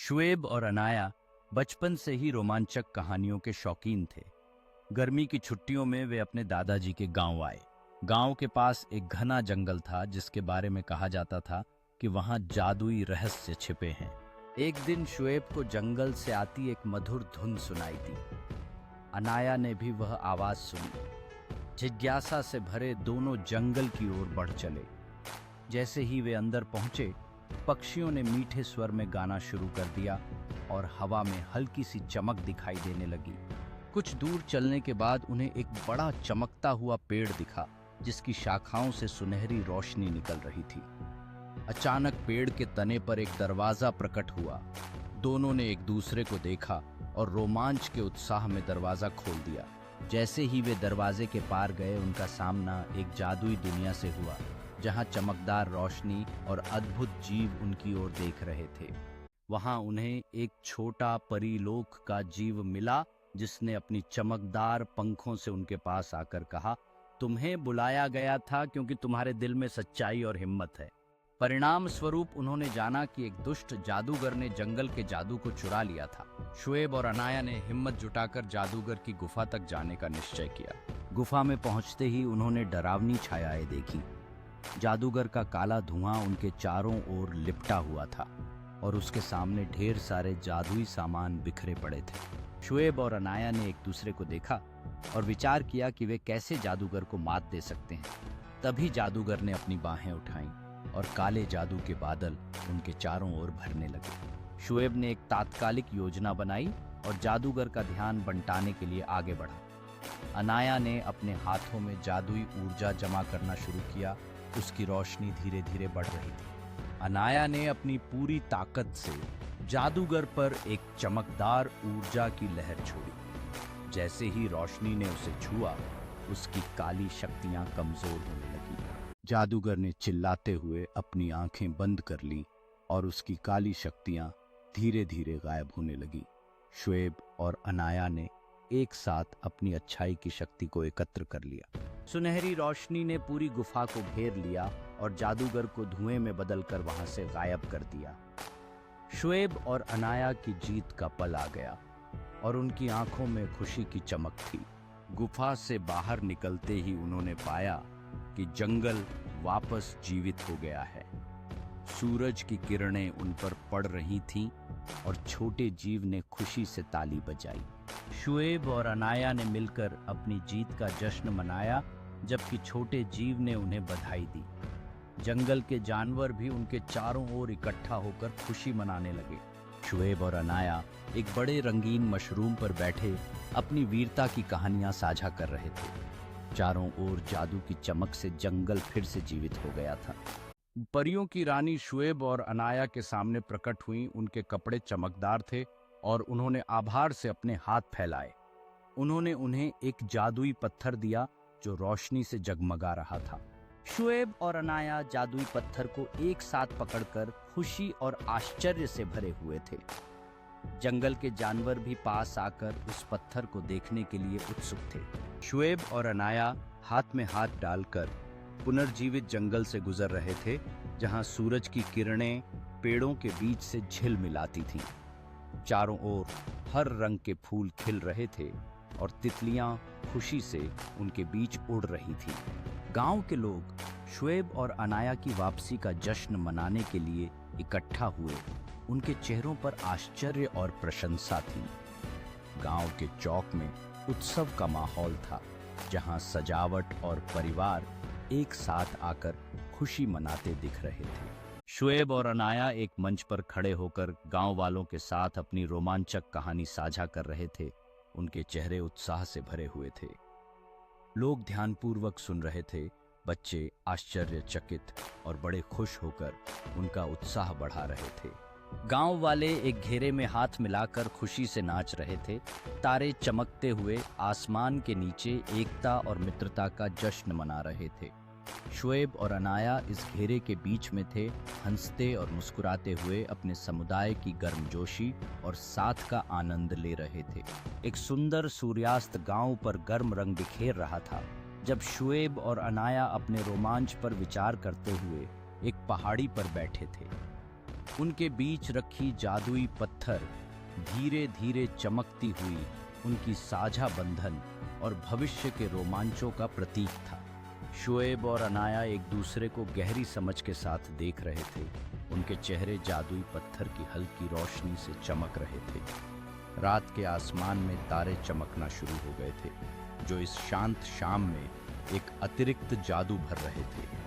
शुएब और अनाया बचपन से ही रोमांचक कहानियों के शौकीन थे। गर्मी की छुट्टियों में वे अपने दादाजी के गांव आए। गांव के पास एक घना जंगल था जिसके बारे में कहा जाता था कि वहां जादुई रहस्य छिपे हैं। एक दिन शुएब को जंगल से आती एक मधुर धुन सुनाई दी। अनाया ने भी वह आवाज सुनी। जिज्ञासा से भरे दोनों जंगल की ओर बढ़ चले। जैसे ही वे अंदर पहुंचे, पक्षियों ने मीठे स्वर में गाना शुरू कर दिया और हवा में हल्की सी चमक दिखाई देने लगी। कुछ दूर चलने के बाद उन्हें एक बड़ा चमकता हुआ पेड़ दिखा जिसकी शाखाओं से सुनहरी रोशनी निकल रही थी। अचानक पेड़ के तने पर एक दरवाजा प्रकट हुआ। दोनों ने एक दूसरे को देखा और रोमांच के उत्साह में दरवाजा खोल दिया। जैसे ही वे दरवाजे के पार गए, उनका सामना एक जादुई दुनिया से हुआ जहां चमकदार रोशनी और अद्भुत जीव उनकी ओर देख रहे थे। वहां उन्हें एक छोटा परीलोक का जीव मिला जिसने अपनी चमकदार पंखों से उनके पास आकर कहा, तुम्हें बुलाया गया था क्योंकि तुम्हारे दिल में सच्चाई और हिम्मत है। परिणाम स्वरूप उन्होंने जाना कि एक दुष्ट जादूगर ने जंगल के जादू को चुरा लिया था। शुएब और अनाया ने हिम्मत जुटाकर जादूगर की गुफा तक जाने का निश्चय किया। गुफा में पहुंचते ही उन्होंने डरावनी छायाएं देखी। जादूगर का काला धुआं उनके चारों ओर लिपटा हुआ था और उसके सामने ढेर सारे जादुई सामान बिखरे पड़े थे। शुएब और अनाया ने एक दूसरे को देखा और विचार किया कि वे कैसे जादूगर को मात दे सकते हैं। तभी जादूगर ने अपनी बाहें उठाईं और काले जादू के बादल उनके चारों ओर भरने लगे। शुएब ने एक तात्कालिक योजना बनाई और जादूगर का ध्यान बंटाने के लिए आगे बढ़ा। अनाया ने अपने हाथों में जादुई ऊर्जा जमा करना शुरू किया। उसकी रोशनी धीरे धीरे बढ़ रही थी। अनाया ने अपनी पूरी ताकत से जादूगर पर एक चमकदार ऊर्जा की लहर छोड़ी। जैसे ही रोशनी ने उसे छुआ, उसकी काली शक्तियां कमजोर होने लगी। जादूगर ने चिल्लाते हुए अपनी आंखें बंद कर ली और उसकी काली शक्तियां धीरे धीरे गायब होने लगी। शुएब और अनाया ने एक साथ अपनी अच्छाई की शक्ति को एकत्र कर लिया। सुनहरी रोशनी ने पूरी गुफा को घेर लिया और जादूगर को धुएं में बदलकर वहां से गायब कर दिया। शुएब और अनाया की जीत का पल आ गया और उनकी आंखों में खुशी की चमक थी। गुफा से बाहर निकलते ही उन्होंने पाया कि जंगल वापस जीवित हो गया है। सूरज की किरणें उन पर पड़ रही थीं और छोटे जीव ने खुशी से ताली बजाई। शुएब और अनाया ने मिलकर अपनी जीत का जश्न मनाया, जबकि छोटे जीव ने उन्हें बधाई दी। जंगल के जानवर भी उनके चारों ओर इकट्ठा होकर खुशी मनाने लगे। शुएब और अनाया एक बड़े रंगीन मशरूम पर बैठे अपनी वीरता की कहानियां साझा कर रहे थे। चारों ओर जादू की चमक से जंगल फिर से जीवित हो गया था। परियों की रानी शुएब और अनाया के सामने प्रकट हुई। उनके कपड़े चमकदार थे और उन्होंने आभार से अपने हाथ फैलाए। उन्होंने उन्हें एक जादुई पत्थर दिया जो रोशनी से जगमगा रहा था। शुएब और अनाया जादुई पत्थर को एक साथ पकड़कर खुशी और आश्चर्य से भरे हुए थे। जंगल के जानवर भी पास आकर उस पत्थर को देखने के लिए उत्सुक थे। शुएब और अनाया हाथ में हाथ डालकर पुनर्जीवित जंगल से गुजर रहे थे, जहां सूरज की किरणें पेड़ों के बीच से झिलमिलाती थीं। चारों ओर हर रंग के फूल खिल रहे थे और तितलियां खुशी से उनके बीच उड़ रही थीं। गांव के लोग शुएब और अनाया की वापसी का जश्न मनाने के लिए इकट्ठा हुए। उनके चेहरों पर आश्चर्य और प्रशंसा थी। गांव के चौक में उत्सव का माहौल था, जहां सजावट और परिवार एक साथ आकर खुशी मनाते दिख रहे थे। शुएब और अनाया एक मंच पर खड़े होकर गांव वालों के साथ अपनी रोमांचक कहानी साझा कर रहे थे। उनके चेहरे उत्साह से भरे हुए थे। लोग ध्यानपूर्वक सुन रहे थे। बच्चे आश्चर्यचकित और बड़े खुश होकर उनका उत्साह बढ़ा रहे थे। गांव वाले एक घेरे में हाथ मिलाकर खुशी से नाच रहे थे। तारे चमकते हुए आसमान के नीचे एकता और मित्रता का जश्न मना रहे थे। शुएब और अनाया इस घेरे के बीच में थे, हंसते और मुस्कुराते हुए अपने समुदाय की गर्मजोशी और साथ का आनंद ले रहे थे। एक सुंदर सूर्यास्त गांव पर गर्म रंग बिखेर रहा था। जब शुएब और अनाया अपने रोमांच पर विचार करते हुए एक पहाड़ी पर बैठे थे, उनके बीच रखी जादुई पत्थर धीरे धीरे चमकती हुई उनकी साझा बंधन और भविष्य के रोमांचों का प्रतीक था। शोएब और अनाया एक दूसरे को गहरी समझ के साथ देख रहे थे। उनके चेहरे जादुई पत्थर की हल्की रोशनी से चमक रहे थे। रात के आसमान में तारे चमकना शुरू हो गए थे, जो इस शांत शाम में एक अतिरिक्त जादू भर रहे थे।